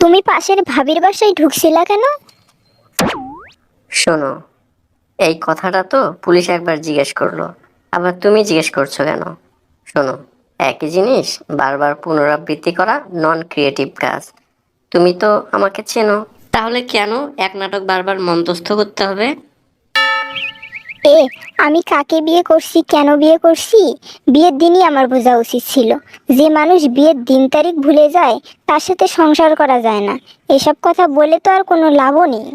তুমি পাশের ভাবির বাসায় ঢুকছিলা কেন? শোনো, এই কথাটা তো পুলিশ একবার জিজ্ঞেস করলো, আবার তুমি জিজ্ঞেস করছো কেন? শোনো, একই জিনিস বারবার পুনরাবৃত্তি করা নন ক্রিয়েটিভ কাজ। তুমি তো আমাকে চেনো, তাহলে কেন এক নাটক বারবার মন্তস্থ করতে হবে? এ, আমি কাকে বিয়ে করছি, কেন বিয়ে করছি, বিয়ের দিনই আমার বোঝা উচিত ছিল। যে মানুষ বিয়ের দিন তারিখ ভুলে যায় তার সাথে সংসার করা যায় না। এসব কথা বলে তো আর কোনো লাভও নেই।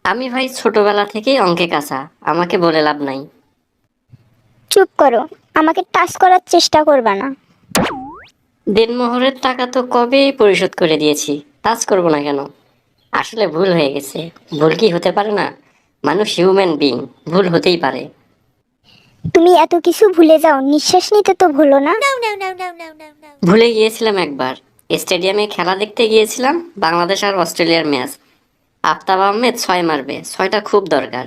আমি ভাই ছোটবেলা থেকেই অঙ্কে কাঁচা, আমাকে বলে লাভ নাই। চুপ করো, আমাকে টাচ করার চেষ্টা করবা না। দেনমোহরের টাকা তো কবেই পরিশোধ করে দিয়েছি, টাচ করবো না কেন? আসলে ভুল হয়ে গেছে। ভুল কি হতে পারে না? মানুষ হিউম্যান বিং, ভুল হতেই পারে। তুমি এত কিছু ভুলে যাও, নিঃশ্বাস নিতে তো ভুলো না। ভুলে গিয়েছিলাম একবার, স্টেডিয়ামে খেলা দেখতে গিয়েছিলাম, বাংলাদেশ আর অস্ট্রেলিয়ার ম্যাচ। আফতাব আহমেদ 6 মারবে, 6টা খুব দরকার।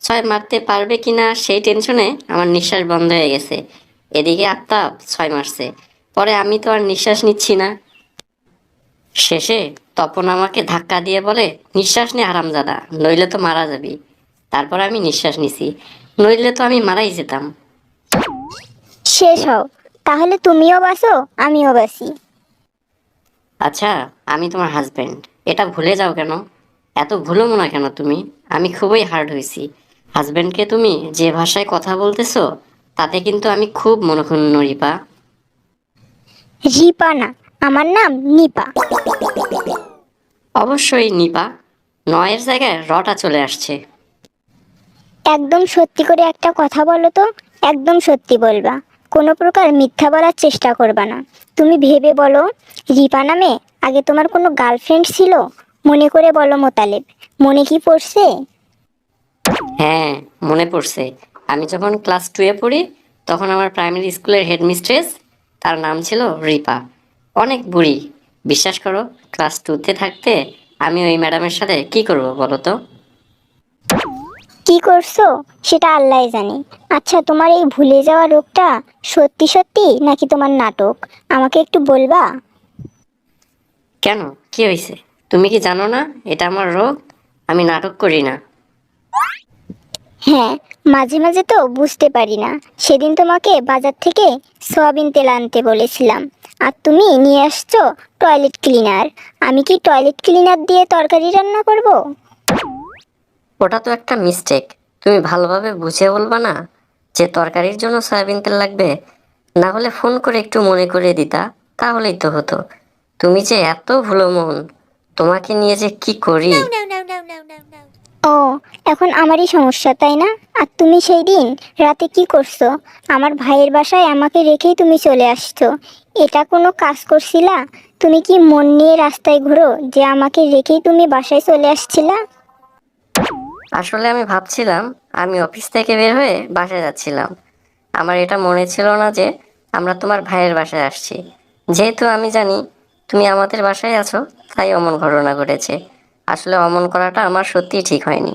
6 মারতে পারবে কিনা সেই টেনশনে আমার নিঃশ্বাস বন্ধ হয়ে গেছে। এদিকে আফতাব 6 মারছে, পরে আমি তো আর নিঃশ্বাস নিচ্ছি না। শেষে তপন আমাকে ধাক্কা দিয়ে বলে, নিঃশ্বাস নে হারামজাদা, নইলে তো মারা যাবি। তারপর আমি নিঃশ্বাস নিছি, নইলে তো আমি মারাই যেতাম। শেষ হও, তাহলে তুমিও বাঁচো, আমিও বাঁচি। আচ্ছা, আমি তোমার হাজবেন্ড, এটা ভুলে যাও কেন? এত ভুলো না কেন তুমি? আমি খুবই হার্ড হয়েছি। হাজবেন্ডকে তুমি যে ভাষায় কথা বলতেছো, তাতে কিন্তু আমি খুব মনক্ষুণ্ণ, রিপা। রিপা না, আমার নাম নিপা। অবশ্যই নিপা, নয়ের জায়গায় রটা চলে আসছে। একদম সত্যি করে একটা কথা বলো তো, একদম সত্যি বলবা, কোনো প্রকার মিথ্যা বলার চেষ্টা করবা না। তুমি ভেবে বলো, রিপা নামে আগে তোমার কোনো গার্লফ্রেন্ড ছিল? মনে করে বলো মোতালেব, মনে কি পড়ছে? হ্যাঁ, মনে পড়ছে। আমি যখন ক্লাস 2-এ পড়ি, তখন আমার প্রাইমারি স্কুলের হেডমিস্ট্রেস, তার নাম ছিল রিপা। অনেক বুড়ি। বিশ্বাস করো, ক্লাস 2-তে থাকতে আমি ওই ম্যাডামের সাথে কি করব বলো তো? কি করছো সেটা আল্লাহ জানে। আচ্ছা, তোমার এই ভুলে যাওয়া রোগটা সত্যি সত্যি নাকি তোমার নাটক, আমাকে একটু বলবা? কেন, কি হয়েছে? তুমি কি জানো না এটা আমার রোগ? আমি নাটক করি না। হ্যাঁ, মাঝে মাঝে তো বুঝতে পারি না। সেদিন তোমাকে বাজার থেকে সয়াবিন তেল আনতে বলেছিলাম, আর তুমি নিয়ে আসছো টয়লেট ক্লিনার। আমি কি টয়লেট ক্লিনার দিয়ে তরকারি রান্না করব? ওটা তো একটা মিস্টেক। তুমি ভালোভাবে বুঝিয়ে বলবা না যে তরকারির জন্য সয়াবিন তেল লাগবে? না হলে ফোন করে একটু মনে করিয়ে দিতা, তাহলেই তো হতো। তুমি যে এত ভুলো মন, তোমাকে নিয়ে যে কি করি। ও, এখন আমারই সমস্যা তাই না? আর তুমি সেই দিন রাতে কি করছো? আমার ভাইয়ের বাসায় আমাকে রেখেই তুমি চলে আসছো। এটা কোনো কাজ করছিলা? তুমি কি মন নিয়ে রাস্তায় ঘুরো যে আমাকে রেখেই তুমি বাসায় চলে আসছিলা? আসলে আমি ভাবছিলাম, আমি অফিস থেকে বের হয়ে বাসায় যাচ্ছিলাম। আমার এটা মনে ছিল না যে আমরা তোমার ভাইয়ের বাসায় আসছি। যেহেতু আমি জানি তুমি আমাদের বাসায় আছো, তাই অমন ঘটনা ঘটেছে। আসলে অমন করাটা আমার সত্যিই ঠিক হয়নি।